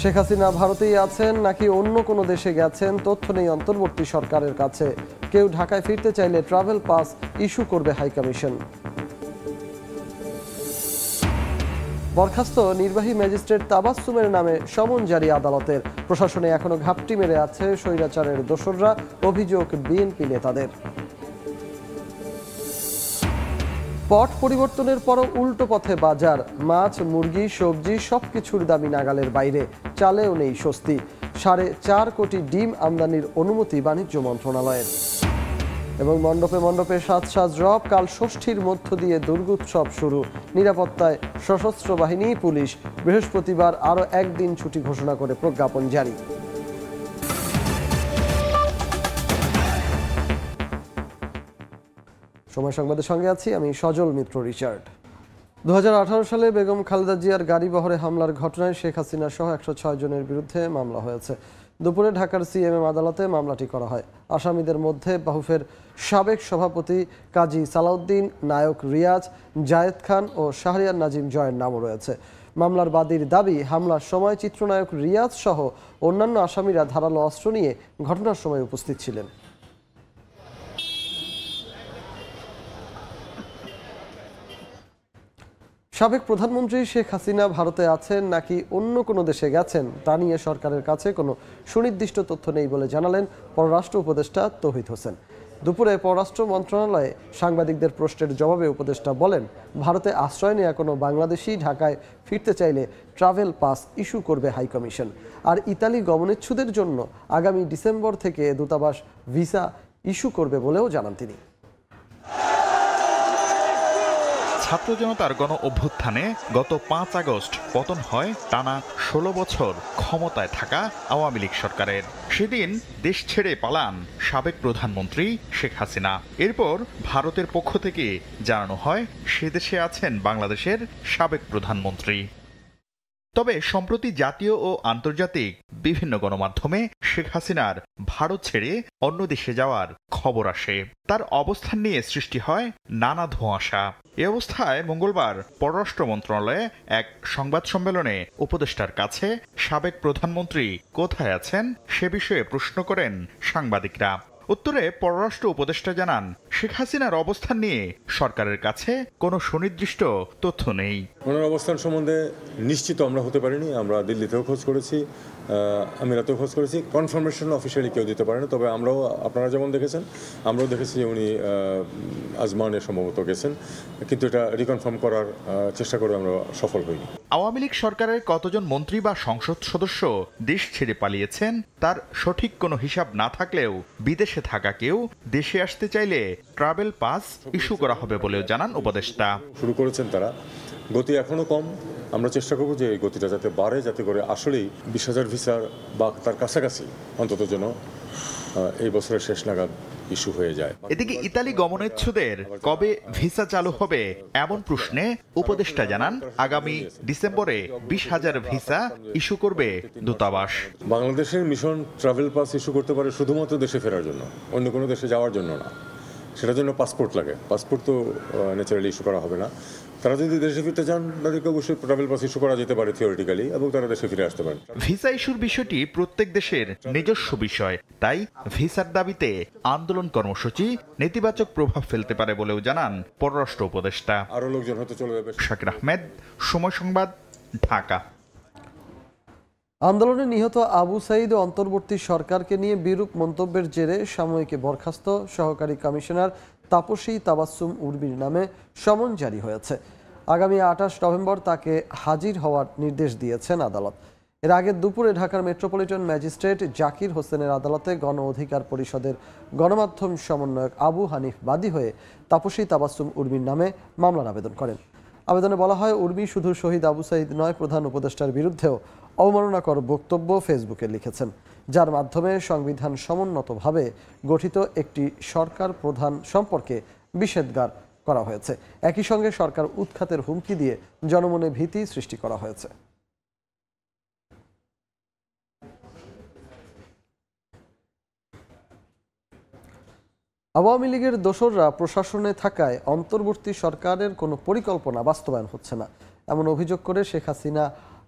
শেখ হাসিনা ভারতেই আছেন নাকি অন্য কোনো দেশে গেছেন তথ্য নেই অন্তর্বর্তী সরকারের কাছে। কেউ ঢাকায় ফিরতে চাইলে ট্রাভেল পাস ইস্যু করবে হাইকমিশন। বরখাস্ত নির্বাহী ম্যাজিস্ট্রেট তাবাসসুমের নামে সমন জারি আদালতের। প্রশাসনে এখনো ঘাপটি মেরে আছে স্বৈরাচারের দোসররা, অভিযোগ বিএনপি নেতাদের। পট পরিবর্তনের পরও উল্টো পথে বাজার, মাছ মুরগি সবজি সবকিছুর দামি নাগালের বাইরে, চালেও নেই স্বস্তি। 4.5 কোটি ডিম আমদানির অনুমতি বাণিজ্য মন্ত্রণালয়ের। এবং মণ্ডপে মণ্ডপে সাজ রব, কাল ষষ্ঠীর মধ্য দিয়ে দুর্গোৎসব শুরু। নিরাপত্তায় সশস্ত্র বাহিনী, পুলিশ। বৃহস্পতিবার আরও একদিন ছুটি ঘোষণা করে প্রজ্ঞাপন জারি। সময় সংবাদের সঙ্গে আছি আমি সজল মিত্র রিচার্ড। 2018 সালে বেগম খালেদা জিয়ার গাড়ি বহরে হামলার ঘটনায় শেখ হাসিনা সহ 106 জনের বিরুদ্ধে মামলা হয়েছে। দুপুরে ঢাকার সিএমএম আদালতে মামলাটি করা হয়। আসামিদের মধ্যে বাহুফের সাবেক সভাপতি কাজী সালাউদ্দিন, নায়ক রিয়াজ, জায়েদ খান ও শাহরিয়ার নাজিম জয়ের নামও রয়েছে। মামলার বাদীর দাবি, হামলার সময় চিত্রনায়ক রিয়াজ সহ অন্যান্য আসামিরা ধারালো অস্ত্র নিয়ে ঘটনার সময় উপস্থিত ছিলেন। সাবেক প্রধানমন্ত্রী শেখ হাসিনা ভারতে আছেন নাকি অন্য কোনো দেশে গেছেন তা নিয়ে সরকারের কাছে কোনো সুনির্দিষ্ট তথ্য নেই বলে জানালেন পররাষ্ট্র উপদেষ্টা তৌহিদ হোসেন। দুপুরে পররাষ্ট্র মন্ত্রণালয়ে সাংবাদিকদের প্রশ্নের জবাবে উপদেষ্টা বলেন, ভারতে আশ্রয় নেওয়া কোনো বাংলাদেশি ঢাকায় ফিরতে চাইলে ট্রাভেল পাস ইস্যু করবে হাইকমিশন। আর ইতালি গমনেচ্ছুদের জন্য আগামী ডিসেম্বর থেকে দূতাবাস ভিসা ইস্যু করবে বলেও জানান তিনি। ছাত্র জনতার গণ অভ্যুত্থানে গত 5 আগস্ট পতন হয় টানা 16 বছর ক্ষমতায় থাকা আওয়ামী লীগ সরকারের। সেদিন দেশ ছেড়ে পালান সাবেক প্রধানমন্ত্রী শেখ হাসিনা। এরপর ভারতের পক্ষ থেকে জানানো হয় সে দেশে আছেন বাংলাদেশের সাবেক প্রধানমন্ত্রী। তবে সম্প্রতি জাতীয় ও আন্তর্জাতিক বিভিন্ন গণমাধ্যমে শেখ হাসিনার ভারত ছেড়ে অন্য দেশে যাওয়ার খবর আসে। তার অবস্থান নিয়ে সৃষ্টি হয় নানা ধোঁয়াশা। এ অবস্থায় মঙ্গলবার পররাষ্ট্র মন্ত্রণালয়ে এক সংবাদ সম্মেলনে উপদেষ্টার কাছে সাবেক প্রধানমন্ত্রী কোথায় আছেন সে বিষয়ে প্রশ্ন করেন সাংবাদিকরা। উত্তরে পররাষ্ট্র উপদেষ্টা জানান, শেখ হাসিনার অবস্থান নিয়ে সরকারের কাছে কোনো সুনির্দিষ্ট তথ্য নেই। ওনার অবস্থান সম্বন্ধে নিশ্চিত আমরা হতে পারিনি। আমরা দিল্লিতেও খোঁজ করেছি, আমিরাতেও খোঁজ করেছি। কনফার্মেশন অফিসিয়ালি কেউ দিতে পারেনি। তবে আমরাও, আপনারা যেমন দেখেছেন, আমরাও দেখেছি যে উনি আজমানে সম্ভবত গেছেন, কিন্তু এটা রিকনফার্ম করার চেষ্টা করে আমরা সফল হইনি। আওয়ামী লীগ সরকারের কতজন মন্ত্রী বা সংসদ সদস্য দেশ ছেড়ে পালিয়েছেন তার সঠিক কোনো হিসাব না থাকলেও বিদেশে থাকা কেউ দেশে আসতে চাইলে ট্রাভেল পাস ইস্যু করা হবে বলেও জানান উপদেষ্টা। শুরু করেছেন তারা, গতি এখনো কম। আমরা চেষ্টা করব যে এই গতিটা যাতে বাড়ে, যাতে করে আসলেই 20,000 ভিসার বা তার কাছাকাছি অন্তত যেন এই বছরের শেষ নাগাদ ইস্যু হয়ে যায়। এদিকে ইতালি গমনেচ্ছুদের কবে ভিসা চালু হবে এমন প্রশ্নে উপদেষ্টা জানান, আগামী ডিসেম্বরে 20,000 ভিসা ইস্যু করবে দূতাবাস। বাংলাদেশের মিশন ট্রাভেল পাস ইস্যু করতে পারে শুধুমাত্র দেশে ফেরার জন্য, অন্য কোনো দেশে যাওয়ার জন্য না। সেটার জন্য পাসপোর্ট লাগে। পাসপোর্ট তো ন্যাচারালি ইস্যু করা হবে না। তারা যদি দেশে ফিরতে চান তাদেরকে অবশ্যই ট্রাভেল পাস ইস্যু করা যেতে পারে থিওরিটিক্যালি, এবং তারা দেশে ফিরে আসতে পারে। ভিসা ইস্যুর বিষয়টি প্রত্যেক দেশের নিজস্ব বিষয়, তাই ভিসার দাবিতে আন্দোলন কর্মসূচি নেতিবাচক প্রভাব ফেলতে পারে বলেও জানান পররাষ্ট্র উপদেষ্টা। আরো লোকজন হয়তো চলে যাবে। শাকির আহমেদ, সময় সংবাদ, ঢাকা। আন্দোলনে নিহত আবু সাঈদ ও অন্তর্বর্তী সরকারকে নিয়ে বিরূপ মন্তব্যের জেরে সাময়িকী বরখাস্ত সহকারী কমিশনার তাপসী তাবাসসুম উর্মির নামে সমন জারি হয়েছে। আগামী 28 নভেম্বর তাকে হাজির হওয়ার নির্দেশ দিয়েছেন আদালত। এর আগে দুপুরে ঢাকার মেট্রোপলিটন ম্যাজিস্ট্রেট জাকির হোসেনের আদালতে গণ অধিকার পরিষদের গণমাধ্যম সমন্বয়ক আবু হানিফ বাদী হয়ে তাপসী তাবাসসুম উর্মির নামে মামলার আবেদন করেন। আবেদনে বলা হয়, উর্মি শুধু শহীদ আবু সাঈদ নয়, প্রধান উপদেষ্টার বিরুদ্ধেও অবমাননাকর বক্তব্য ফেসবুকে লিখেছেন, যার মাধ্যমে সংবিধান সমুন্নতভাবে গঠিত একটি সরকার প্রধান সম্পর্কে নিষেধাজ্ঞা করা হয়েছে। একই সঙ্গে সরকার উৎখাতের হুমকি দিয়ে জনমনে ভীতি সৃষ্টি করা হয়েছে। আওয়ামী লীগের দোসররা প্রশাসনে থাকায় অন্তর্বর্তী সরকারের কোনো পরিকল্পনা বাস্তবায়ন হচ্ছে না, এমন অভিযোগ করে শেখ হাসিনা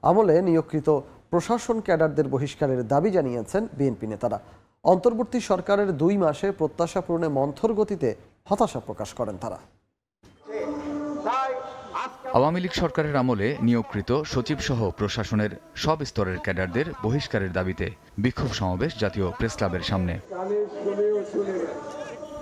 আমলে নিয়োগকৃত প্রশাসন ক্যাডারদের বহিষ্কারের দাবি জানিয়েছেন বিএনপি নেতারা। অন্তর্বর্তী সরকারের 2 মাসে প্রত্যাশা পূরণে মন্থর গতিতে হতাশা প্রকাশ করেন তারা। আওয়ামী লীগ সরকারের আমলে নিয়োগকৃত সচিবসহ প্রশাসনের সব স্তরের ক্যাডারদের বহিষ্কারের দাবিতে বিক্ষোভ সমাবেশ জাতীয় প্রেসক্লাবের সামনে।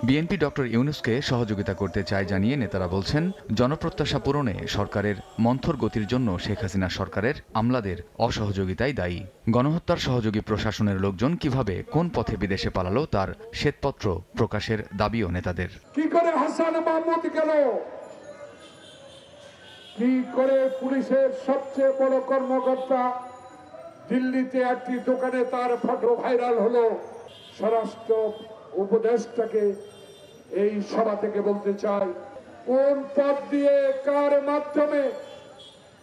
বিএনপি ডক্টর ইউনূসকে সহযোগিতা করতে চায় জানিয়ে নেতারা বলছেন, জনপ্রত্যাশা পূরণে সরকারের মন্থর গতির জন্য শেখ হাসিনা সরকারের আমলাদের অসহযোগিতাই দায়ী। গণহত্যার সহযোগী প্রশাসনের লোকজন কিভাবে কোন পথে বিদেশে পালালো তার শ্বেতপত্র প্রকাশের দাবিও নেতাদের। কি করে হাসান মাহমুদ গেল, কি করে পুলিশের সবচেয়ে বড় কর্মকর্তা দিল্লিতে একটি দোকানে তার ফটো ভাইরাল হলো। স্বরাষ্ট্র উপদেষ্টাকে এই সভা থেকে বলতে চাই, কোন পথ দিয়ে কার মাধ্যমে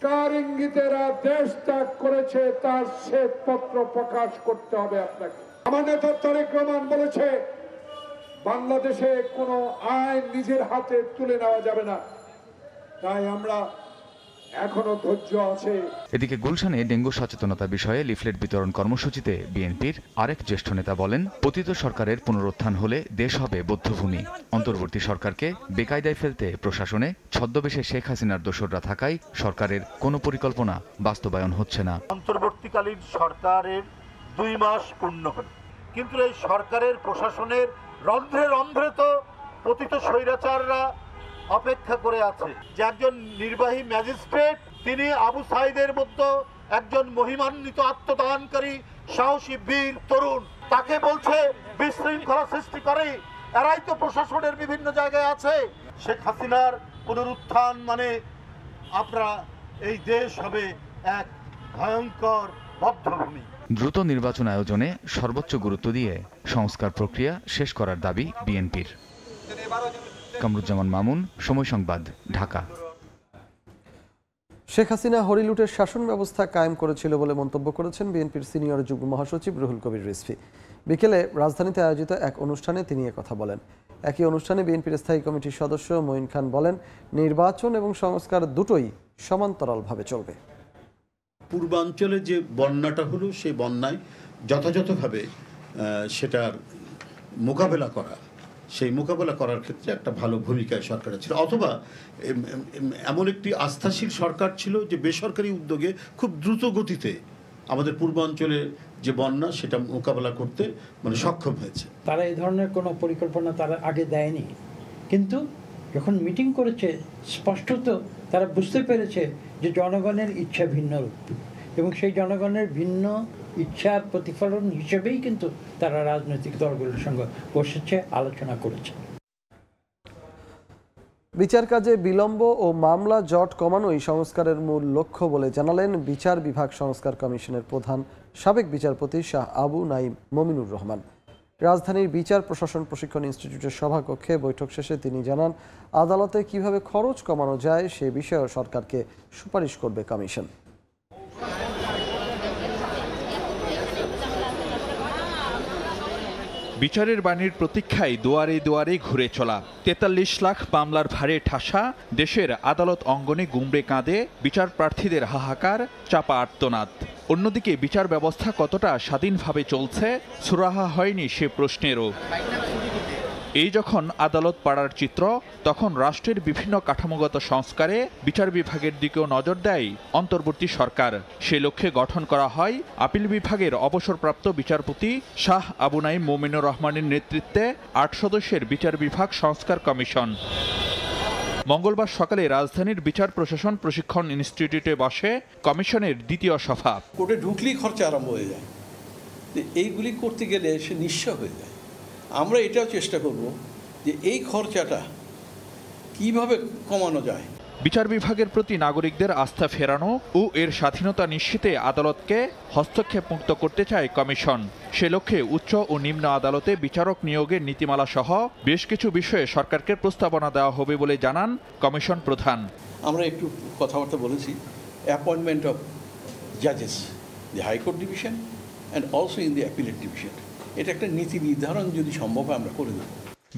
কার ইঙ্গিতেরা দেশ ত্যাগ করেছে তার শ্বেতপত্র প্রকাশ করতে হবে আপনাকে। আমার নেতা তারেক রহমান বলেছে, বাংলাদেশে কোনো আইন নিজের হাতে তুলে নেওয়া যাবে না, তাই আমরা এখনো ধৈর্য আছে। এদিকে গুলশানে ডেঙ্গু সচেতনতা বিষয়ে লিফলেট বিতরণ কর্মসূচিতে বিএনপির আরেক জ্যেষ্ঠ নেতা বলেন, পতিত সরকারের পুনরুত্থান হলে দেশ হবে বধ্যভূমি। অন্তর্বর্তী সরকারকে বেকায়দায় ফেলতে প্রশাসনে ছদ্মবেশে শেখ হাসিনার দোসররা থাকায় সরকারের কোনো পরিকল্পনা বাস্তবায়ন হচ্ছে না। অন্তর্বর্তীকালীন সরকারের 2 মাস পূর্ণ হল, কিন্তু এই সরকারের প্রশাসনের রন্ধ্রে রন্ধ্রে তো পতিত স্বৈরাচাররা অপেক্ষা করে আছে যে একজন নির্বাহী ম্যাজিস্ট্রেট তিনি আবু সাইদের মতো একজন মহিমান্বিত আত্মদানকারী সাহসী বীর তরুণ, তাকে বলছে বিশৃঙ্খলা সৃষ্টি করে। এরাই তো প্রশাসনের বিভিন্ন জায়গায় আছে। শেখ হাসিনার পুনরুত্থান মানে আপনারা এই দেশ হবে এক ভয়ঙ্কর বদ্ধভূমি। দ্রুত নির্বাচন আয়োজনে সর্বোচ্চ গুরুত্ব দিয়ে সংস্কার প্রক্রিয়া শেষ করার দাবি বিএনপির। কামরুজ্জামান মামুন, সময় সংবাদ, ঢাকা। শেখ হাসিনা হরিলুটের শাসন ব্যবস্থা কায়েম করেছিল বলে মন্তব্য করেছেন বিএনপির সিনিয়র যুগ্ম মহাসচিব রুহুল কবির রিজভী। বিকেলে রাজধানীতে আয়োজিত এক অনুষ্ঠানে তিনি একথা বলেন। একই অনুষ্ঠানে বিএনপির স্থায়ী কমিটির সদস্য মঈন খান বলেন, নির্বাচন এবং সংস্কার দুটোই সমান্তরালভাবে চলবে। পূর্বাঞ্চলে যে বন্যাটা হলো সেই বন্যায় যথাযথভাবে সেটার মোকাবেলা করা, সেই মোকাবেলা করার ক্ষেত্রে একটা ভালো ভূমিকায় সরকারের ছিল, অথবা এমন একটি আস্থাশীল সরকার ছিল যে বেসরকারি উদ্যোগে খুব দ্রুত গতিতে আমাদের পূর্বাঞ্চলে যে বন্যা সেটা মোকাবেলা করতে সক্ষম হয়েছে। তারা এই ধরনের কোনো পরিকল্পনা তারা আগে দেয়নি, কিন্তু যখন মিটিং করেছে স্পষ্টত তারা বুঝতে পেরেছে যে জনগণের ইচ্ছা ভিন্ন রূপ, এবং সেই জনগণের ভিন্ন ইচ্ছার প্রতিফলন হিসেবেই কিন্তু তারা রাজনৈতিক দলগুলোর সঙ্গে বসেছে, আলোচনা করেছে। বিচার কাজে বিলম্ব ও মামলা জট কমানোই সংস্কারের মূল লক্ষ্য বলে জানালেন বিচার বিভাগ সংস্কার কমিশনের প্রধান সাবেক বিচারপতি শাহ আবু নাঈম মমিনুর রহমান। রাজধানীর বিচার প্রশাসন প্রশিক্ষণ ইনস্টিটিউটের সভাকক্ষে বৈঠক শেষে তিনি জানান, আদালতে কিভাবে খরচ কমানো যায় সে বিষয়েও সরকারকে সুপারিশ করবে কমিশন। বিচারের বাণীর প্রতীক্ষায় দুয়ারে দুয়ারে ঘুরে চলা ৪৩ লাখ মামলার ভারে ঠাসা দেশের আদালত অঙ্গনে গুমড়ে কাঁদে বিচার প্রার্থীদের হাহাকার, চাপা আর্তনাদ। অন্যদিকে বিচার ব্যবস্থা কতটা স্বাধীনভাবে চলছে সুরাহা হয়নি সে প্রশ্নেরও। এই যখন আদালত পাড়ার চিত্র, তখন রাষ্ট্রের বিভিন্ন কাঠামোগত সংস্কারে বিচার বিভাগের দিকেও নজর দেয় অন্তর্বর্তী সরকার। সে লক্ষ্যে গঠন করা হয় আপিল বিভাগের অবসরপ্রাপ্ত বিচারপতি শাহ আবু নাঈম মমিনুর রহমানের নেতৃত্বে ৮ সদস্যের বিচার বিভাগ সংস্কার কমিশন। মঙ্গলবার সকালে রাজধানীর বিচার প্রশাসন প্রশিক্ষণ ইনস্টিটিউটে বসে কমিশনের দ্বিতীয় সভা। কোর্টে ঢুকলেই খরচা আরম্ভ হয়ে যায়, এইগুলি করতে গেলে সে নিঃস্ব হয়ে যায়। আমরা এটাও চেষ্টা করব যে এই খরচাটা কিভাবে কমানো যায়। বিচার বিভাগের প্রতি নাগরিকদের আস্থা ফেরানো ও এর স্বাধীনতা নিশ্চিতে আদালতকে হস্তক্ষেপ মুক্ত করতে চায় কমিশন। সে লক্ষ্যে উচ্চ ও নিম্ন আদালতে বিচারক নিয়োগের নীতিমালা সহ বেশ কিছু বিষয়ে সরকারকে প্রস্তাবনা দেওয়া হবে বলে জানান কমিশন প্রধান। আমরা একটু কথাবার্তা বলেছি অ্যাপয়েন্টমেন্ট অফ জাজেস, the high court division and also in the appellate division. এটা একটা নীতি নির্ধারণ যদি সম্ভব হয় আমরা করে দেব।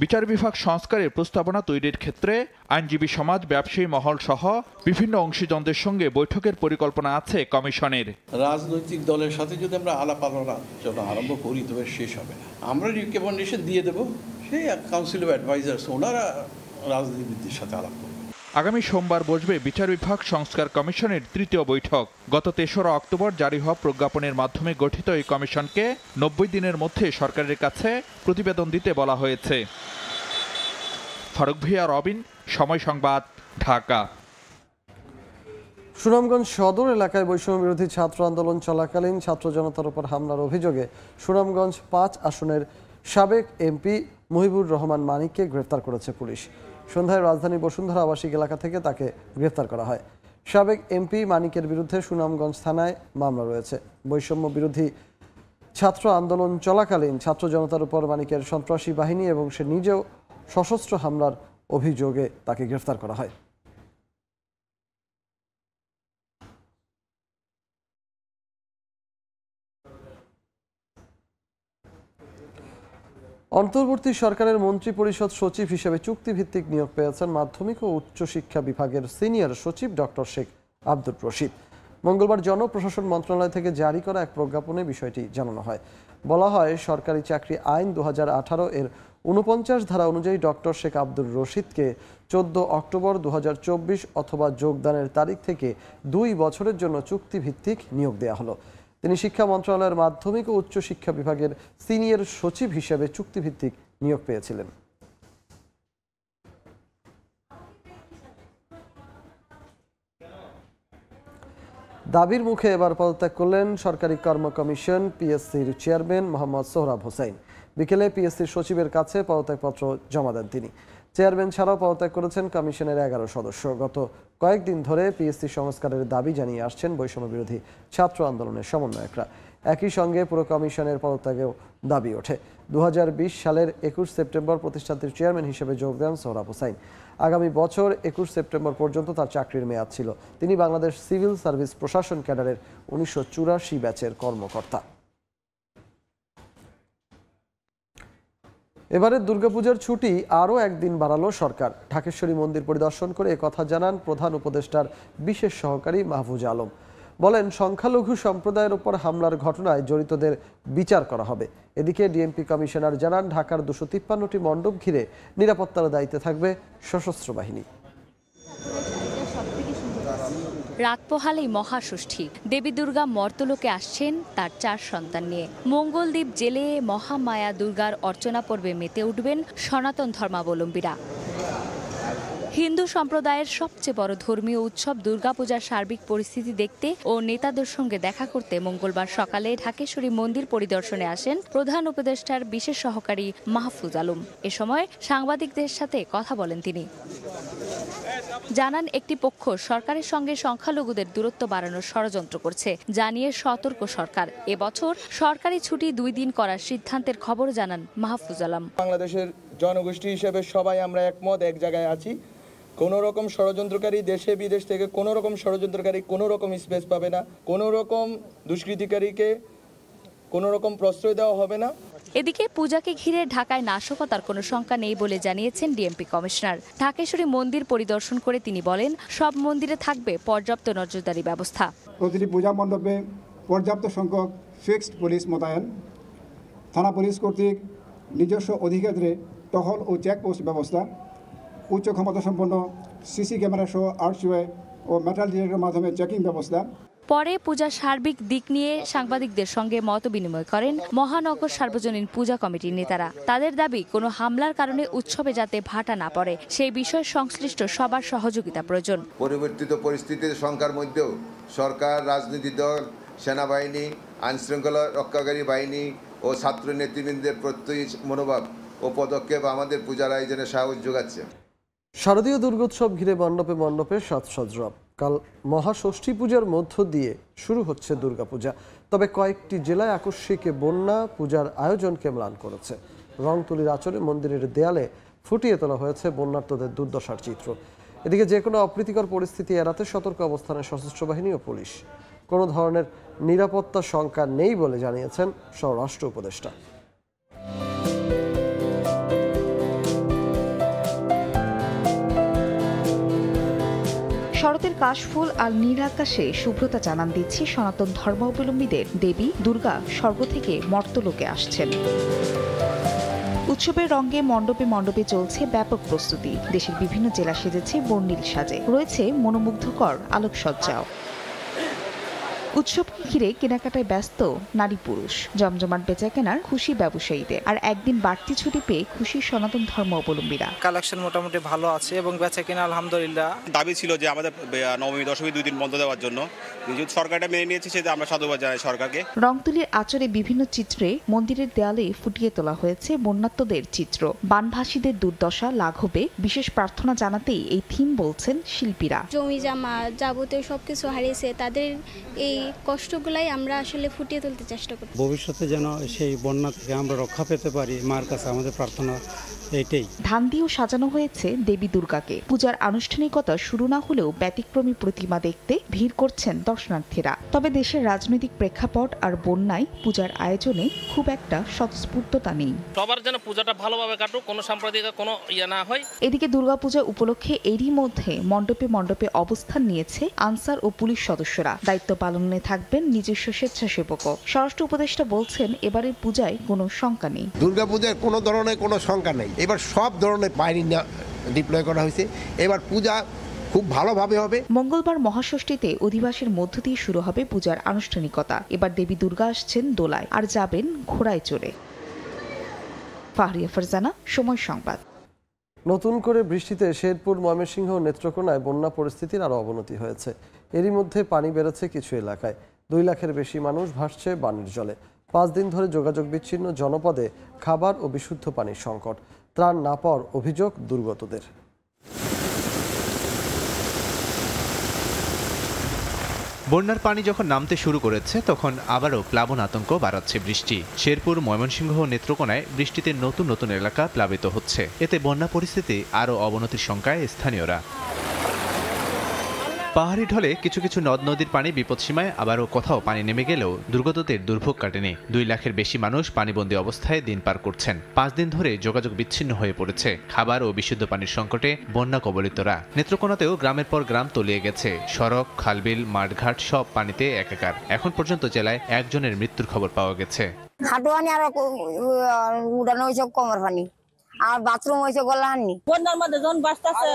বিচার বিভাগ সংস্কারের প্রস্তাবনা তৈরির ক্ষেত্রে আইনজীবী সমাজ, ব্যবসায়ী মহল সহ বিভিন্ন অংশীজনদের সঙ্গে বৈঠকের পরিকল্পনা আছে কমিশনের। রাজনৈতিক দলের সাথে যদি আমরা আলাপ আলোচনা আরম্ভ করি তবে শেষ হবে না। আমরা রিকমেন্ডেশন দিয়ে দেবো, সেই কাউন্সিল অফ অ্যাডভাইজার্স ওনারা রাজনীতিবিদদের সাথে আলাপ করবে। আগামী সোমবার বসবে বিচার বিভাগ সংস্কার কমিশনের তৃতীয় বৈঠক। গত ৩রা অক্টোবর জারি হওয়া প্রজ্ঞাপনের মাধ্যমে গঠিত এই কমিশনকে ৯০ দিনের মধ্যে সরকারের কাছে প্রতিবেদন দিতে বলা হয়েছে। ফারুক ভিয়া, রবিন, সময় সংবাদ, ঢাকা। সুনামগঞ্জ সদর এলাকায় বৈষম্য বিরোধী ছাত্র আন্দোলন চলাকালীন ছাত্র জনতার উপর হামলার অভিযোগে সুনামগঞ্জ ৫ আসনের সাবেক এমপি মুহিবুর রহমান মানিককে গ্রেফতার করেছে পুলিশ। সন্ধ্যায় রাজধানী বসুন্ধরা আবাসিক এলাকা থেকে তাকে গ্রেফতার করা হয়। সাবেক এমপি মানিকের বিরুদ্ধে সুনামগঞ্জ থানায় মামলা রয়েছে। বৈষম্য বিরোধী ছাত্র আন্দোলন চলাকালীন ছাত্র জনতার উপর মানিকের সন্ত্রাসী বাহিনী এবং সে নিজেও সশস্ত্র হামলার অভিযোগে তাকে গ্রেফতার করা হয়। অন্তর্বর্তী সরকারের মন্ত্রী পরিষদ সচিব হিসেবে চুক্তিভিত্তিক নিয়োগ পেয়েছেন মাধ্যমিক ও উচ্চশিক্ষা বিভাগের সিনিয়র সচিব ডক্টর শেখ আব্দুর রশিদ। মঙ্গলবার জনপ্রশাসন মন্ত্রণালয় থেকে জারি করা এক প্রজ্ঞাপনে বিষয়টি জানানো হয়। বলা হয়, সরকারি চাকরি আইন 2018 এর 49 ধারা অনুযায়ী ডক্টর শেখ আব্দুর রশিদকে 14 অক্টোবর 2024 অথবা যোগদানের তারিখ থেকে 2 বছরের জন্য চুক্তিভিত্তিক নিয়োগ দেওয়া হলো। তিনি শিক্ষা মন্ত্রণালয়ের মাধ্যমিক ও উচ্চশিক্ষা বিভাগের সিনিয়র সচিব হিসেবে চুক্তিভিত্তিক নিয়োগ পেয়েছিলেন। দাবির মুখে এবার পদত্যাগ করলেন সরকারি কর্ম কমিশন পিএসসির চেয়ারম্যান মোহাম্মদ সোহরাব হোসেন। বিকেলে পিএসসির সচিবের কাছে পদত্যাগপত্র জমা দেন তিনি। চেয়ারম্যান ছাড়াও পদত্যাগ করেছেন কমিশনের 11 সদস্য। গত কয়েকদিন ধরে পিএসসি সংস্কারের দাবি জানিয়ে আসছেন বৈষম্য বিরোধী ছাত্র আন্দোলনের সমন্বয়করা। একই সঙ্গে পুরো কমিশনের পদত্যাগেও দাবি ওঠে। 2020 সালের 21 সেপ্টেম্বর প্রতিষ্ঠানটির চেয়ারম্যান হিসেবে যোগ দেন সোহরাব হোসেন। আগামী বছর 21 সেপ্টেম্বর পর্যন্ত তার চাকরির মেয়াদ ছিল। তিনি বাংলাদেশ সিভিল সার্ভিস প্রশাসন ক্যাডারের 1984 ব্যাচের কর্মকর্তা। এবারে দুর্গাপূজার ছুটি আরও একদিন বাড়ালো সরকার। ঢাকেশ্বরী মন্দির পরিদর্শন করে একথা জানান প্রধান উপদেষ্টার বিশেষ সহকারী মাহফুজ আলম। বলেন, সংখ্যালঘু সম্প্রদায়ের উপর হামলার ঘটনায় জড়িতদের বিচার করা হবে। এদিকে ডিএমপি কমিশনার জানান, ঢাকার 253টি মণ্ডপ ঘিরে নিরাপত্তার দায়িত্বে থাকবে সশস্ত্র বাহিনী। রাত পোহালেই মহাষষ্ঠী। দেবী দুর্গা মর্তলোকে আসছেন তার 4 সন্তান নিয়ে। মঙ্গলদ্বীপ জেলে মহামায়া দুর্গার অর্চনা পর্বে মেতে উঠবেন সনাতন ধর্মাবলম্বীরা। হিন্দু সম্প্রদায়ের সবচেয়ে বড় ধর্মীয় উৎসব দুর্গাপূজার সার্বিক পরিস্থিতি দেখতে ও নেতাদের সঙ্গে দেখা করতে মঙ্গলবার সকালে ঢাকেশ্বরী মন্দির পরিদর্শনে আসেন প্রধান উপদেষ্টার বিশেষ সহকারী মাহফুজ আলম। এ সময় সাংবাদিকদের সাথে কথা বলেন তিনি। জানান, একটি পক্ষ সরকারের সঙ্গে সংখ্যালঘুদের দূরত্ব বাড়ানোর ষড়যন্ত্র করছে, জানিয়ে সতর্ক সরকার। এবছর সরকারি ছুটি 2 দিন করার সিদ্ধান্তের খবর জানান মাহফুজ আলম। বাংলাদেশের জনগোষ্ঠী হিসেবে সবাই আমরা একমত, এক জায়গায় আছি। কোনো রকম ষড়যন্ত্রকারী দেশে বিদেশ থেকে কোনো রকম ষড়যন্ত্রকারী কোনো রকম স্পেস পাবে না, কোনো রকম দুষ্কৃতিকারীকে কোনো রকম প্রশ্রয় দেওয়া হবে না। এদিকে পূজাকে ঘিরে ঢাকায় নাশকতার কোনো শঙ্কা নেই বলে জানিয়েছেন ডিএমপি কমিশনার। ঢাকেশ্বরী মন্দির পরিদর্শন করে তিনি বলেন, সব মন্দিরে থাকবে পর্যাপ্ত নজরদারি ব্যবস্থা। প্রতিটি পূজা মণ্ডপে পর্যাপ্ত সংখ্যক ফিক্সড পুলিশ মোতায়েন, থানা পুলিশ কর্তৃক নিজস্ব অধিক্ষেত্রে টহল ও চেকপোস্ট ব্যবস্থা, উচ্চ ক্ষমতা সম্পন্ন সিসি ক্যামেরা সহ আর্টসওয়ে ও মেটাল ডিটেক্টরের মাধ্যমে চেকিং ব্যবস্থা। পরে পূজার সার্বিক দিক নিয়ে সাংবাদিকদের সঙ্গে মত বিনিময় করেন মহানগর সার্বজনীন পূজা কমিটির নেতারা। তাদের দাবি, কোনো হামলার কারণে উৎসবে যাতে ভাটা না পড়ে সেই বিষয়ে সংশ্লিষ্ট সবার সহযোগিতা প্রয়োজন। পরিবর্তিত পরিস্থিতির সংখ্যার মধ্যেও সরকার, রাজনৈতিক দল, সেনাবাহিনী, আইনশৃঙ্খলা রক্ষাকারী বাহিনী ও ছাত্র নেতৃবৃন্দের প্রত্যয়ী মনোভাব ও পদক্ষেপ আমাদের পূজার আয়োজনে সাহস যোগাচ্ছে। শারদীয় দুর্গোৎসব ঘিরে মণ্ডপে মণ্ডপে সাজসজ্জা। কাল মহাষষ্ঠী পূজার মধ্য দিয়ে শুরু হচ্ছে দুর্গাপূজা। তবে কয়েকটি জেলায় আকস্মিক বন্যা পূজার আয়োজনকে ম্লান করেছে। রংতুলির আঁচড়ে মন্দিরের দেয়ালে ফুটিয়ে তোলা হয়েছে বন্যার্তদের দুর্দশার চিত্র। এদিকে যে কোনো অপ্রীতিকর পরিস্থিতি এড়াতে সতর্ক অবস্থানে সশস্ত্র বাহিনী ও পুলিশ। কোনো ধরনের নিরাপত্তা শঙ্কা নেই বলে জানিয়েছেন স্বরাষ্ট্র উপদেষ্টা। বসন্তের কাশফুল আর নীল আকাশে শুভ্রতা জানান দিচ্ছে সনাতন ধর্মাবলম্বীদের দেবী দুর্গা স্বর্গ থেকে মর্তলোকে আসছেন। উৎসবের রঙে মণ্ডপে মণ্ডপে চলছে ব্যাপক প্রস্তুতি। দেশের বিভিন্ন জেলা সেজেছে বর্ণিল সাজে, রয়েছে মনোমুগ্ধকর আলোকসজ্জাও। উৎসব ঘিরে কেনাকাটায় ব্যস্ত নারী পুরুষ, জমজমাট বেচাকেনার খুশি ব্যবসায়ীদের, আর একদিন বাড়তি ছুটি পেয়ে খুশি সনাতন ধর্মাবলম্বীরা। কালেকশন মোটামুটি ভালো আছে এবং বেচাকেনা আলহামদুলিল্লাহ। দাবি ছিল যে আমাদের নবমী দশমী 2 দিন বন্ধ দেওয়ার জন্য, সরকারটা মেনে নিয়েছে, সেটা আমরা সাধুবাদ জানাই সরকারকে। রংতুলির আচরে বিভিন্ন চিত্রে মন্দিরের দেয়ালে ফুটিয়ে তোলা হয়েছে বন্যাত্মদের চিত্র। বানভাসীদের দুর্দশা লাঘবে বিশেষ প্রার্থনা জানাতেই এই থিম বলছেন শিল্পীরা। জমি জামা যাবতীয় সবকিছু হারিয়েছে, তাদের এই কষ্টগুলাই আমরা আসলে ফুটিয়ে তুলতে চেষ্টা করি। ভবিষ্যতে যেন সেই বন্যা থেকে আমরা রক্ষা পেতে পারি, মার কাছে আমাদের প্রার্থনা এইটাই। ধান দিয়েও সাজানো হয়েছে দেবী দুর্গাকে। পূজার আনুষ্ঠানিকতা শুরু না হলেও ব্যতিক্রমী প্রতিমা দেখতে ভিড় করছেন দর্শনার্থীরা। তবে দেশের রাজনৈতিক প্রেক্ষাপট আর বন্যায় পূজার আয়োজনে খুব একটা স্বতঃস্ফূর্ততা নেই। সবার যেন পূজাটা ভালোভাবে কাটুক, কোনো সাম্প্রদায়িক কোনো ইয়ে না হয়। এদিকে দুর্গাপূজা উপলক্ষে এরই মধ্যে মণ্ডপে মণ্ডপে অবস্থান নিয়েছে আনসার ও পুলিশ সদস্যরা। দায়িত্ব পালনে থাকবেন নিজস্ব স্বেচ্ছাসেবকও। স্বরাষ্ট্র উপদেষ্টা বলছেন, এবারের পূজায় কোনো শঙ্কা নেই। দুর্গাপূজায় কোনো ধরনের কোনো শঙ্কা নেই। এবার সব ধরনের বাহিনী ডিপ্লয় করা হয়েছে। এবার পূজা খুব ভালোভাবে হবে। মঙ্গলবার মহাষষ্ঠীতে অধিবাসের মধ্য দিয়ে শুরু হবে পূজার আনুষ্ঠানিকতা। এবার দেবী দুর্গা আসছেন দোলায় আর যাবেন ঘোড়ায় চড়ে। ফাহরিয়া ফারজানা, সময় সংবাদ। নতুন করে বৃষ্টিতে শেরপুর, ময়মনসিংহ ও নেত্রকোনায় বন্যা পরিস্থিতির আরও অবনতি হয়েছে। এরই মধ্যে পানি বেড়েছে কিছু এলাকায়। 2 লাখের বেশি মানুষ ভাসছে বানের জলে। 5 দিন ধরে যোগাযোগ বিচ্ছিন্ন জনপদে খাবার ও বিশুদ্ধ পানির সংকট। ত্রাণ না পাওয়ার অভিযোগ দুর্গতদের। বন্যার পানি যখন নামতে শুরু করেছে, তখন আবারও প্লাবন আতঙ্ক বাড়াচ্ছে বৃষ্টি। শেরপুর, ময়মনসিংহ ও নেত্রকোনায় বৃষ্টিতে নতুন নতুন এলাকা প্লাবিত হচ্ছে। এতে বন্যা পরিস্থিতি আরও অবনতির শঙ্কায় স্থানীয়রা। পাহাড়ি ঢলে কিছু কিছু নদ নদীর পানি বিপদসীমায়, আবারও কোথাও পানি নেমে গেলেও দুর্গতদের দুর্ভোগ কাটেনি। 2 লাখের বেশি মানুষ পানিবন্দী অবস্থায় দিন পার করছেন। 5 দিন ধরে যোগাযোগ বিচ্ছিন্ন হয়ে পড়েছে। খাবার ও বিশুদ্ধ পানির সংকটে বন্যা কবলিতরা। নেত্রকোনাতেও গ্রামের পর গ্রাম তলিয়ে গেছে। সড়ক, খালবিল, মাঠঘাট সব পানিতে একাকার। এখন পর্যন্ত জেলায় 1 জনের মৃত্যুর খবর পাওয়া গেছে। হাঁটুয়ানি আর উড়ানো হয়েছে কমর পানি, আর বাথরুম হয়েছে গলাহানি। বন্যার মধ্যে যখন বাঁচতেছে,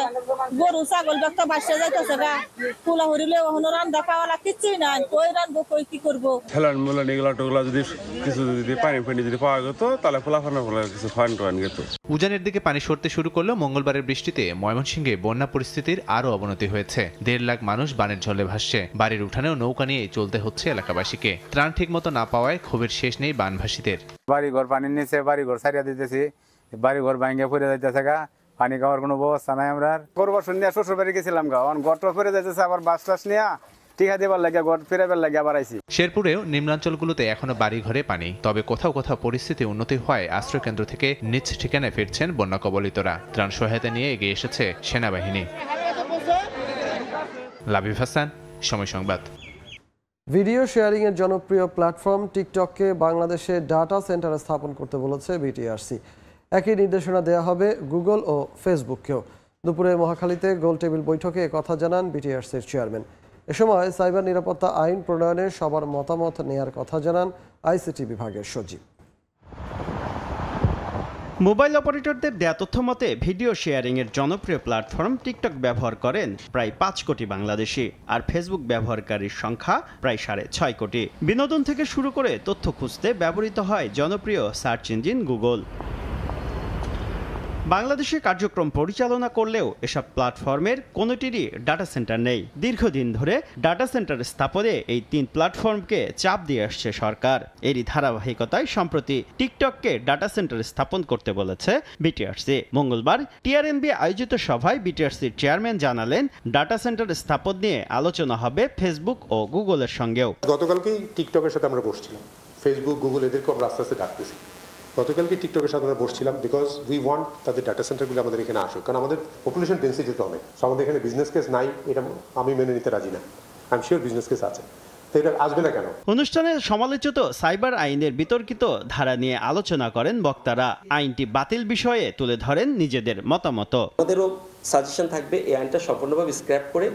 গরু ছাগল ব্যক্ত বাঁচতে যাইতেছে গা, ফুলা হরিলে ওখানে রান্না খাওয়ালা কিছুই নাই। কই রান্নবো, কই কি করবো? খেলার মেলা এগুলা টোগুলা যদি কিছু যদি পানি যদি পাওয়া যেত, তাহলে ফুলাফানা কিছু ফান টান যেত। উজানের দিকে পানি সরতে শুরু করলো। মঙ্গলবারের বৃষ্টিতে ময়মনসিংহে বন্যা পরিস্থিতির আরও অবনতি হয়েছে। 1.5 লাখ মানুষ বানের ঝলে ভাসছে। বাড়ির উঠানেও নৌকা নিয়ে চলতে হচ্ছে এলাকাবাসীকে। ত্রাণ ঠিকমতো না পাওয়ায় ক্ষোভের শেষ নেই বানভাসীদের। বাড়িঘর পানির নিচে, বাড়িঘর ছাড়িয়ে দিতেছি, বাড়িঘর ভাঙ্গে পড়ে যাইতেছে গা, পানি খাওয়ার কোনো ব্যবস্থা নাই। আমরা গরু বছর নিয়ে শ্বশুর বাড়ি গেছিলাম গা, গড়টা ফিরে যাইতেছে, আবার বাস টাস নিয়ে টিকা দেবার লাগে গড় ফেরাবার লাগে আবার আইছি। শেরপুরেও নিম্নাঞ্চলগুলোতে এখনো বাড়ি ঘরে পানি। তবে কোথাও কোথাও পরিস্থিতি উন্নতি হওয়ায় আশ্রয়কেন্দ্র থেকে নিজ ঠিকানায় ফিরছেন বন্যা কবলিতরা। ত্রাণ সহায়তা নিয়ে এগিয়ে এসেছে সেনাবাহিনী। লাবিব হাসান, সময় সংবাদ। ভিডিও শেয়ারিং এর জনপ্রিয় প্ল্যাটফর্ম টিকটককে বাংলাদেশে ডাটা সেন্টার স্থাপন করতে বলেছে বিটিআরসি। একই নির্দেশনা দেওয়া হবে গুগল ও ফেসবুককেও। দুপুরে মহাখালীতে গোল টেবিল বৈঠকে কথা জানান বিটিআরসির চেয়ারম্যান। এ সময় সাইবার নিরাপত্তা আইন প্রণয়নে সবার মতামত নেয়ার কথা জানান আইসিটি বিভাগের সচিব। মোবাইল অপারেটরদের দেয়া তথ্য মতে ভিডিও শেয়ারিংয়ের জনপ্রিয় প্ল্যাটফর্ম টিকটক ব্যবহার করেন প্রায় 5 কোটি বাংলাদেশি, আর ফেসবুক ব্যবহারকারীর সংখ্যা প্রায় 6.5 কোটি। বিনোদন থেকে শুরু করে তথ্য খুঁজতে ব্যবহৃত হয় জনপ্রিয় সার্চ ইঞ্জিন গুগল। বাংলাদেশে কার্যক্রম পরিচালনা করলেও এসব প্ল্যাটফর্মের কোনোটিরই ডাটা সেন্টার নেই। দীর্ঘদিন ধরে ডাটা সেন্টার স্থাপনে এই 3 প্ল্যাটফর্মকে চাপ দিয়ে আসছে সরকার। এরই ধারাবাহিকতায় সম্প্রতি টিকটককে ডাটা সেন্টার স্থাপন করতে বলেছে বিটিআরসি। মঙ্গলবার টিআরএনবি আয়োজিত সভায় বিটিআরসির চেয়ারম্যান জানালেন, ডাটা সেন্টার স্থাপন নিয়ে আলোচনা হবে ফেসবুক ও গুগলের সঙ্গেও। গতকালকেই টিকটকের সাথে আমরা বসছিলাম, ফেসবুক, গুগল এদেরকে আমরা আস্তে আস্তে ডাকতেছি। গতকালকে টিকটকের সাথে আমরা বসছিলাম, বিকজ উই ওয়ান্ট তাদের ডাটা সেন্টারগুলো আমাদের এখানে আসুক, কারণ আমাদের পপুলেশন ডেন্সিটি তো অনেক। সো আমাদের এখানে বিজনেস কেস নাই, এটা আমি মেনে নিতে রাজি না। I am sure business case আছে, তো এটা আসবে না কেন? অনুষ্ঠানে সমালোচিত সাইবার আইনের বিতর্কিত ধারা নিয়ে আলোচনা করেন বক্তারা। আইনটি বাতিল বিষয়ে তুলে ধরেন নিজেদের মতামত। আমাদেরও সাজেশন থাকবে এই আইনটা সম্পূর্ণভাবে স্ক্র্যাপ করে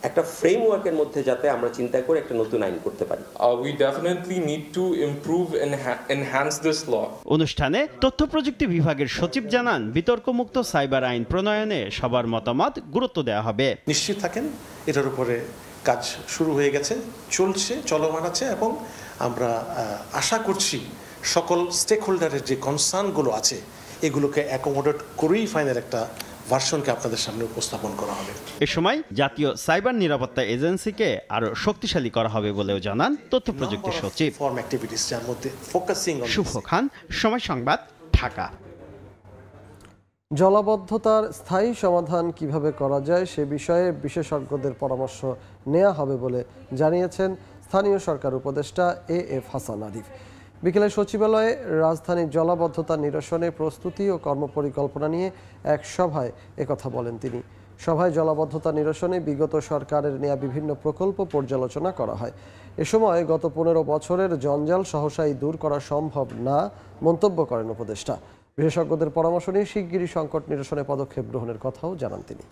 একটা ফ্রেমওয়ার্কের মধ্যে যাতে আমরা চিন্তা করে একটা নতুন আইন করতে পারি। We definitely need to improve and enhance this law. অনুষ্ঠানে তথ্য প্রযুক্তি বিভাগের সচিব জানান, বিতর্কমুক্ত সাইবার আইন প্রণয়নে সবার মতামত গুরুত্ব দেওয়া হবে। নিশ্চিত থাকেন এটার উপরে কাজ শুরু হয়ে গেছে, চলছে, চলমান আছে, এবং আমরা আশা করছি সকল স্টেক হোল্ডারের যে কনসার্নগুলো আছে এগুলোকে অ্যাকোমোডেট করেই ফাইনাল একটা ভার্সনকে আপনাদের সামনে উপস্থাপন করা হবে। এ সময় জাতীয় সাইবার নিরাপত্তা এজেন্সিকে আরো শক্তিশালী করা হবে বলেও জানান তথ্য প্রযুক্তি সচিব। শুভ খান, সময় সংবাদ, ঢাকা। জলাবদ্ধতার স্থায়ী সমাধান কিভাবে করা যায় সে বিষয়ে বিশেষজ্ঞদের পরামর্শ নেওয়া হবে বলে জানিয়েছেন স্থানীয় সরকার উপদেষ্টা এএফ হাসান আরিফ। বিকেলে সচিবালয়ে রাজধানীর জলাবদ্ধতা নিরসনে প্রস্তুতি ও কর্মপরিকল্পনা নিয়ে এক সভায় একথা বলেন তিনি। সভায় জলাবদ্ধতা নিরসনে বিগত সরকারের নেওয়া বিভিন্ন প্রকল্প পর্যালোচনা করা হয়। এ সময় গত 15 বছরের জঞ্জাল সহসাই দূর করা সম্ভব না মন্তব্য করেন উপদেষ্টা। বিশেষজ্ঞদের পরামর্শ নিয়ে শিগগিরই সংকট নিরসনে পদক্ষেপ গ্রহণের কথাও জানান তিনি।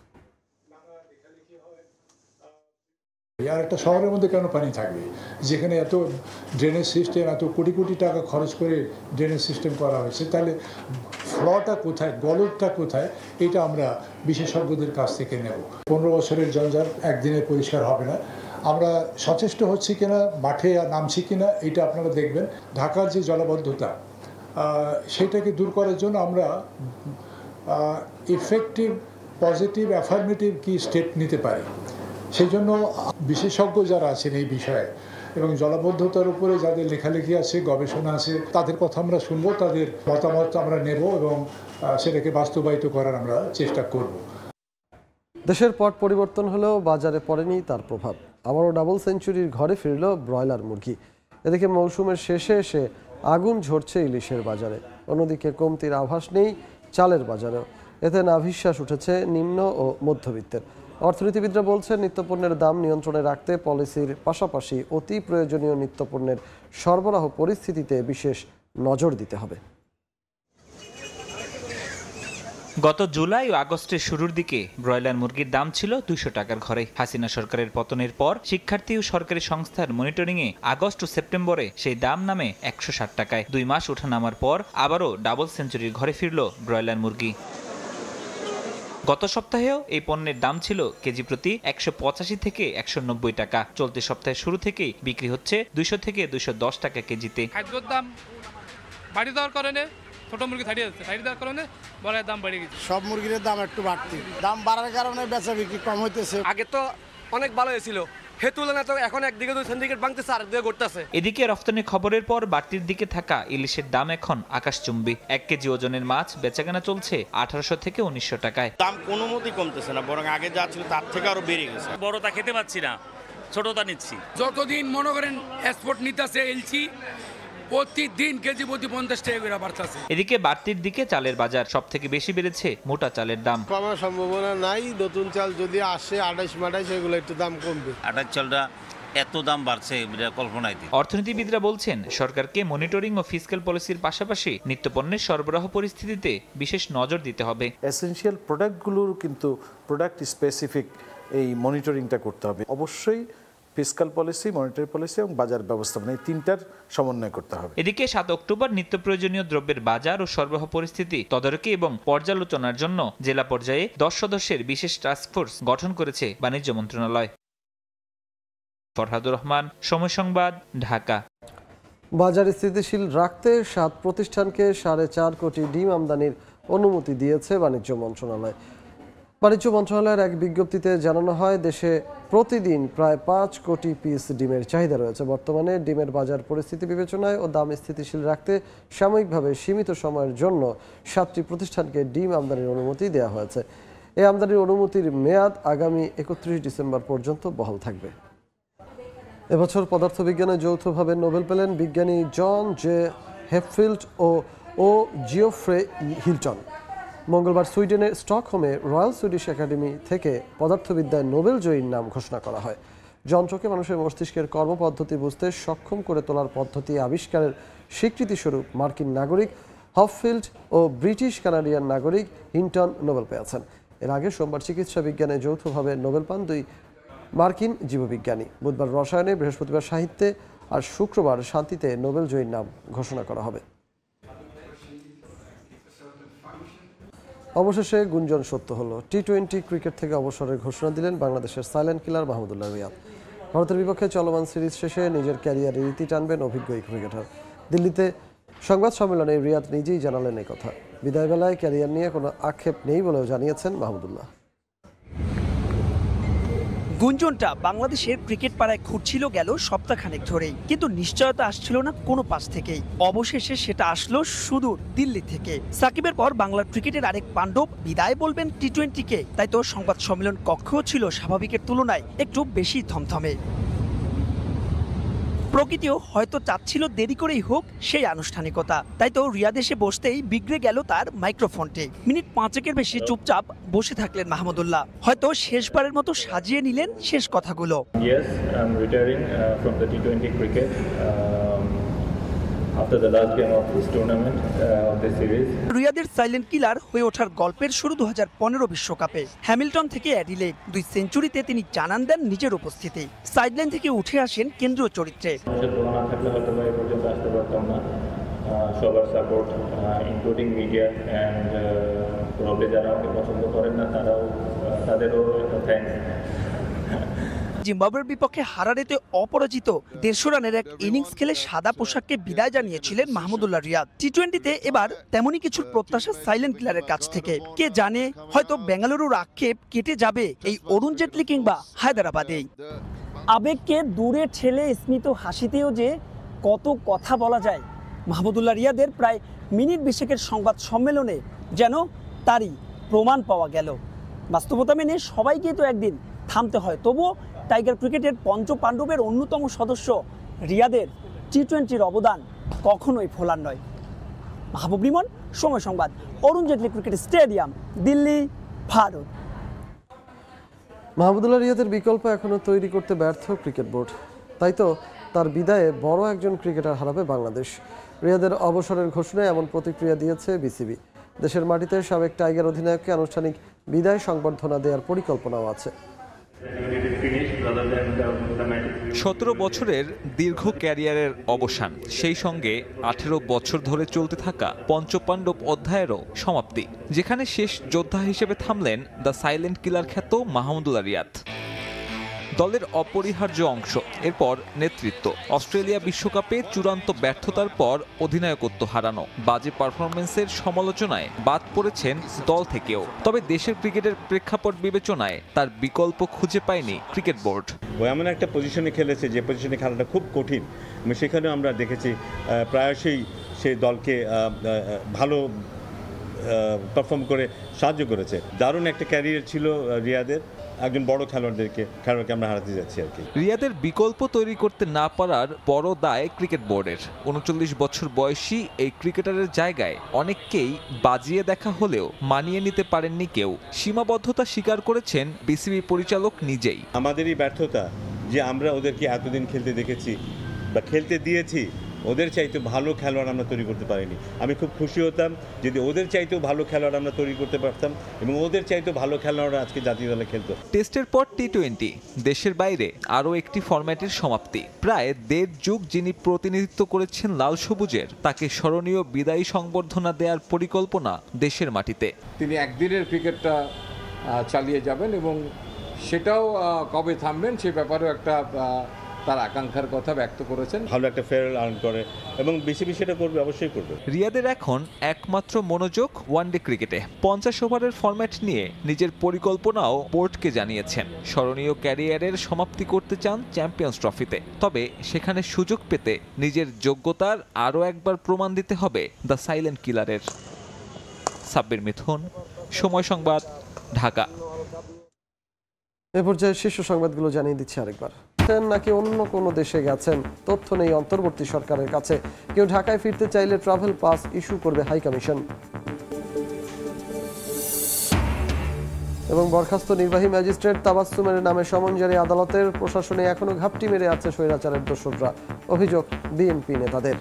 আর একটা শহরের মধ্যে কেন পানি থাকবে, যেখানে এত ড্রেনেজ সিস্টেম, এত কোটি কোটি টাকা খরচ করে ড্রেনেজ সিস্টেম করা হয়েছে, তাহলে ফ্লটা কোথায়, গলদটা কোথায়, এটা আমরা বিশেষজ্ঞদের কাছ থেকে নেব। 15 বছরের জঞ্জাল একদিনে পরিষ্কার হবে না। আমরা সচেষ্ট হচ্ছি কিনা, মাঠে নামছি কিনা, এটা আপনারা দেখবেন। ঢাকার যে জলাবদ্ধতা সেটাকে দূর করার জন্য আমরা ইফেক্টিভ, পজিটিভ, অ্যাফার্মেটিভ কি স্টেপ নিতে পারি, সেই জন্য বিশেষজ্ঞ যারা আছেন এই বিষয়ে এবং জলাবদ্ধতার উপরে যাদের লেখালেখি আছে, গবেষণা আছে, তাদের কথা আমরা শুনবো, তাদের মতামত আমরা নেব এবং সেটাকে বাস্তবায়িত করার আমরা চেষ্টা করব। দেশের পট পরিবর্তন হলেও বাজারে পড়েনি তার প্রভাব। আবারও ডাবল সেঞ্চুরির ঘরে ফিরল ব্রয়লার মুরগি। এদিকে মৌসুমের শেষে এসে আগুন ঝরছে ইলিশের বাজারে। অন্যদিকে কমতির আভাস নেই চালের বাজারেও। এতে নাভিশ্বাস উঠেছে নিম্ন ও মধ্যবিত্তের। অর্থনীতিবিদরা বলছেন, নিত্যপণ্যের দাম নিয়ন্ত্রণে রাখতে পলিসির পাশাপাশি অতি প্রয়োজনীয় নিত্যপণ্যের সরবরাহ পরিস্থিতিতে বিশেষ নজর দিতে হবে। গত জুলাই ও আগস্টের শুরুর দিকে ব্রয়লার মুরগির দাম ছিল 200 টাকার ঘরে। হাসিনা সরকারের পতনের পর শিক্ষার্থী ও সরকারি সংস্থার মনিটরিংয়ে আগস্ট ও সেপ্টেম্বরে সেই দাম নামে 160 টাকায়। 2 মাস ওঠানামার পর আবারও ডাবল সেঞ্চুরির ঘরে ফিরল ব্রয়লার মুরগি। গত সপ্তাহেও এই পণ্যের দাম ছিল কেজি প্রতি 185 থেকে 190 টাকা। চলতি সপ্তাহের শুরু থেকেই বিক্রি হচ্ছে 200 থেকে 210 টাকা কেজিতে। খাদ্যের দাম বাড়ি দেওয়ার কারণে ছোট মুরগি ছাড়িয়ে যাচ্ছে, ছাড়িয়ে দেওয়ার কারণে বড়ের দাম বেড়ে গেছে। সব মুরগির দাম একটু বাড়তি, দাম বাড়ার কারণে বেচা বিক্রি কম হইতেছে। আগে তো অনেক ভালো হয়েছিল, হে তুলনায় তো এখন একদিকে দুই সিন্ডিকেট ভাঙতেছে, আরেকদিকে ঘটতেছে। এদিকে রফতানি খবরের পর বাড়তির দিকে থাকা ইলিশের দাম এখন আকাশচুম্বী। 1 কেজি ওজনের মাছ বেচাকেনা চলছে 1800 থেকে 1900 টাকায়। দাম কোনো মতেই কমতেছে না, বরং আগে যা ছিল তার থেকে আরো বেড়ে গেছে। বড়টা খেতে পাচ্ছি না, ছোটটা নিচ্ছি। যতদিন মনে করেন এক্সপোর্ট নিতেছে এলসি, প্রতিদিন কেজি প্রতি 50 টাকা করে বাড়তেছে। এদিকে বাড়তির দিকে চালের বাজার সবথেকে বেশি বেড়েছে মোটা চালের দাম। কমার সম্ভাবনা নাই, নতুন চাল যদি আসে 28 সেগুলো একটু দাম কমবে। 28 চালটা এত দাম বাড়ছে কল্পনায়। অর্থনীতিবিদরা বলছেন, সরকারকে মনিটরিং ও ফিসক্যাল পলিসির পাশাপাশি নিত্যপণ্যের সরবরাহ পরিস্থিতিতে বিশেষ নজর দিতে হবে। এসেনশিয়াল প্রোডাক্টগুলোর কিন্তু প্রোডাক্ট স্পেসিফিক এই মনিটরিংটা করতে হবে। অবশ্যই ফিসক্যাল পলিসি, মনিটারি পলিসি এবং বাজার ব্যবস্থাপনা, এই তিনটার সমন্বয় করতে হবে। এদিকে 7 অক্টোবর নিত্য প্রয়োজনীয় দ্রব্যের বাজার ও সরবরাহ পরিস্থিতি তদারকি এবং পর্যালোচনার জন্য জেলা পর্যায়ে 10 সদস্যের বিশেষ টাস্কফোর্স গঠন করেছে বাণিজ্য মন্ত্রণালয়। ফরহাদুর রহমান, সময় সংবাদ, ঢাকা। বাজার স্থিতিশীল রাখতে 7 প্রতিষ্ঠানকে 4.5 কোটি ডিম আমদানির অনুমতি দিয়েছে বাণিজ্য মন্ত্রণালয়। বাণিজ্য মন্ত্রণালয়ের এক বিজ্ঞপ্তিতে জানানো হয়, দেশে প্রতিদিন প্রায় 5 কোটি পিস ডিমের চাহিদা রয়েছে। বর্তমানে ডিমের বাজার পরিস্থিতি বিবেচনায় ও দাম স্থিতিশীল রাখতে সাময়িকভাবে সীমিত সময়ের জন্য 7টি প্রতিষ্ঠানকে ডিম আমদানির অনুমতি দেওয়া হয়েছে। এই আমদানির অনুমতির মেয়াদ আগামী 31 ডিসেম্বর পর্যন্ত বহাল থাকবে। এবছর পদার্থবিজ্ঞানে যৌথভাবে নোবেল পেলেন বিজ্ঞানী জন জে হেপফিল্ড ও জিওফ্রে হিলটন। মঙ্গলবার সুইডেনের স্টকহোমে রয়্যাল সুইডিশ একাডেমি থেকে পদার্থবিদ্যায় নোবেল জয়ীর নাম ঘোষণা করা হয়। যন্ত্রকে মানুষের মস্তিষ্কের কর্মপদ্ধতি বুঝতে সক্ষম করে তোলার পদ্ধতি আবিষ্কারের স্বীকৃতিস্বরূপ মার্কিন নাগরিক হপফিল্ড ও ব্রিটিশ কানাডিয়ান নাগরিক হিন্টন নোবেল পেয়েছেন। এর আগে সোমবার চিকিৎসা বিজ্ঞানে যৌথভাবে নোবেল পান 2 মার্কিন জীববিজ্ঞানী। বুধবার রসায়নে, বৃহস্পতিবার সাহিত্যে আর শুক্রবার শান্তিতে নোবেল জয়ীর নাম ঘোষণা করা হবে। অবশেষে গুঞ্জন সত্য হলো। টি-20 ক্রিকেট থেকে অবসরের ঘোষণা দিলেন বাংলাদেশের সাইলেন্ট কিলার মাহমুদুল্লাহ রিয়াদ। ভারতের বিপক্ষে চলমান সিরিজ শেষে নিজের ক্যারিয়ারে রীতি টানবেন অভিজ্ঞ এই ক্রিকেটার। দিল্লিতে সংবাদ সম্মেলনে রিয়াদ নিজেই জানালেন এই কথা। বিদায়বেলায় ক্যারিয়ার নিয়ে কোনো আক্ষেপ নেই বলেও জানিয়েছেন মাহমুদুল্লাহ। গুঞ্জনটা বাংলাদেশের ক্রিকেট পাড়ায় ঘুরছিল গেল সপ্তাহখানেক ধরেই, কিন্তু নিশ্চয়তা আসছিল না কোনো পাশ থেকেই। অবশেষে সেটা আসলো সুদূর দিল্লি থেকে। সাকিবের পর বাংলার ক্রিকেটের আরেক পাণ্ডব বিদায় বলবেন টি-20-কে। তাই তো সংবাদ সম্মেলন কক্ষও ছিল স্বাভাবিকের তুলনায় একটু বেশি থমথমে। প্রকৃতিও হয়তো চাচ্ছিল দেরি করেই হোক সেই আনুষ্ঠানিকতা। তাই তো রিয়াদ এসে বসতেই বিগড়ে গেল তার মাইক্রোফোনটি। মিনিট 5-এর বেশি চুপচাপ বসে থাকলেন মাহমুদুল্লাহ। হয়তো শেষবারের মতো সাজিয়ে নিলেন শেষ কথাগুলো। Yes, I'm retiring from the T20 cricket after the last game of this tournament of this series. রিয়াদের সাইলেন্ট কিলার হয়ে ওঠার গল্পের শুরু 2015 বিশ্বকাপে। হ্যামিল্টন থেকে অ্যাডিলেড 2 সেঞ্চুরিতে তিনি জানান দেন নিজের উপস্থিতি। সাইডলাইন থেকে উঠে আসেন কেন্দ্রীয় চরিত্রে। সবার support including media and probably যারা আমাকে পছন্দ করেন না তাদেরও থ্যাঙ্কস। জিম্বাবুয়ের বিপক্ষে হারারেতে অপরাজিত 150 রানের এক ইনিংস খেলে সাদা পোশাককে বিদায় জানিয়েছিলেন মাহমুদুল্লাহ রিয়াদ। টি-20-তে এবার তেমনই কিছুর প্রত্যাশা সাইলেন্ট কিলারের কাছ থেকে। কে জানে, হয়তো বেঙ্গালুরুর আক্ষেপ কেটে যাবে এই অরুণ জেটলি কিংবা হায়দ্রাবাদেই। আবেগকে দূরে ঠেলে স্মিত হাসিতেও যে কত কথা বলা যায়। মাহমুদুল্লাহ রিয়াদের প্রায় মিনিট 20 সংবাদ সম্মেলনে যেন তারই প্রমাণ পাওয়া গেল। বাস্তবতা মেনে সবাইকে তো একদিন থামতে হয়। তবুও টাইগার ক্রিকেটের পঞ্চপাণ্ডবের অন্যতম সদস্য রিয়াদের টি-20-র অবদান কখনোই ভোলার নয়। মাহবুব রিমন, সময় সংবাদ, অরুণ জেটলি ক্রিকেট স্টেডিয়াম, দিল্লি, ভারত। মাহমুদুল্লাহ রিয়াদের বিকল্প এখনো তৈরি করতে ব্যর্থ ক্রিকেট বোর্ড। তাই তো তার বিদায়ে বড় একজন ক্রিকেটার হারাবে বাংলাদেশ। রিয়াদের অবসরের ঘোষণায় এমন প্রতিক্রিয়া দিয়েছে বিসিবি। দেশের মাটিতে সাবেক টাইগার অধিনায়ককে আনুষ্ঠানিক বিদায় সংবর্ধনা দেওয়ার পরিকল্পনাও আছে। 17 বছরের দীর্ঘ ক্যারিয়ারের অবসান, সেই সঙ্গে 18 বছর ধরে চলতে থাকা পঞ্চপাণ্ডব অধ্যায়েরও সমাপ্তি, যেখানে শেষ যোদ্ধা হিসেবে থামলেন দ্য সাইলেন্ট কিলার খ্যাত মাহমুদুল্লাহ রিয়াদ। দলের অপরিহার্য অংশ। এরপর নেতৃত্ব। অস্ট্রেলিয়া বিশ্বকাপে চূড়ান্ত ব্যর্থতার পর অধিনায়কত্ব হারানো, বাজে পারফরমেন্সের সমালোচনায় বাদ পড়েছেন দল থেকেও। তবে দেশের ক্রিকেটের প্রেক্ষাপট বিবেচনায় তার বিকল্প খুঁজে পায়নি ক্রিকেট বোর্ড। ও এমন একটা পজিশনে খেলেছে যে পজিশনে খেলাটা খুব কঠিন। সেখানেও আমরা দেখেছি প্রায়শই সেই দলকে ভালো পারফর্ম করে সাহায্য করেছে। দারুণ একটা ক্যারিয়ার ছিল রিয়াদের। একজন বড় খেলোয়াড়কে আমরা হারাতে যাচ্ছি আর কি। রিয়াদের বিকল্প তৈরি করতে না পারার বড় দায় ক্রিকেট বোর্ডের। 39 বছর বয়সী এই ক্রিকেটারের জায়গায় অনেককেই বাজিয়ে দেখা হলেও মানিয়ে নিতে পারেননি কেউ। সীমাবদ্ধতা স্বীকার করেছেন বিসিবি পরিচালক নিজেই। আমাদেরই ব্যর্থতা যে আমরা ওদেরকে এতদিন খেলতে দেখেছি বা খেলতে দিয়েছি, ওদের চাইতেও ভালো খেলোয়াড় আমরা তৈরি করতে পারিনি। আমি খুব খুশি হতাম যদি ওদের চাইতেও ভালো খেলোয়াড় আমরা তৈরি করতে পারতাম এবং ওদের চাইতেও ভালো খেলোয়াড় আজকে জাতীয় দলে খেলতো। টেস্টের পর টি-20, দেশের বাইরে আরও একটি ফরম্যাটের সমাপ্তি। প্রায় 1.5 যুগ যিনি প্রতিনিধিত্ব করেছেন লাল সবুজের, তাকে স্মরণীয় বিদায়ী সংবর্ধনা দেওয়ার পরিকল্পনা দেশের মাটিতে। তিনি একদিনের ক্রিকেটটা চালিয়ে যাবেন এবং সেটাও কবে থামবেন সে ব্যাপারেও একটা তার আকাঙ্ক্ষার কথা ব্যক্ত করেছেন। ভালো একটা ফেয়ারওয়েল আর্ন করে এবং বিসিবি সেটা করবে, অবশ্যই করবে। রিয়াদের এখন একমাত্র মনোযোগ ওয়ানডে ক্রিকেটে। 50 ওভারের ফরম্যাট নিয়ে নিজের পরিকল্পনাও বোর্ডকে জানিয়েছেন। স্মরণীয় ক্যারিয়ারের সমাপ্তি করতে চান চ্যাম্পিয়ন্স ট্রফিতে। তবে সেখানে সুযোগ পেতে নিজের যোগ্যতার আরও একবার প্রমাণ দিতে হবে দ্য সাইলেন্ট কিলারের। সাব্বির মিথুন, সময় সংবাদ, ঢাকা। এ পর্যায়ে শীর্ষ সংবাদগুলো জানিয়ে দিচ্ছি আরেকবার। নাকি অন্য কোনো দেশে গেছেন, তথ্য নেই অন্তর্বর্তী সরকারের কাছে। কেউ ঢাকায় ফিরতে চাইলে ট্রাভেল পাস ইস্যু করবে হাই কমিশন। এবং বরখাস্ত নির্বাহী ম্যাজিস্ট্রেট তাবাসসুমের নামে সমন জারি আদালতের। প্রশাসনে এখনো ঘাপটি মেরে আছে স্বৈরাচারের দোসররা, অভিযোগ বিএনপি নেতাদের।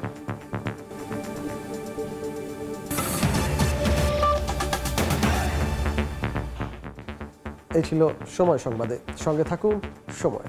এই ছিল সময় সংবাদে, সঙ্গে থাকুন সময়।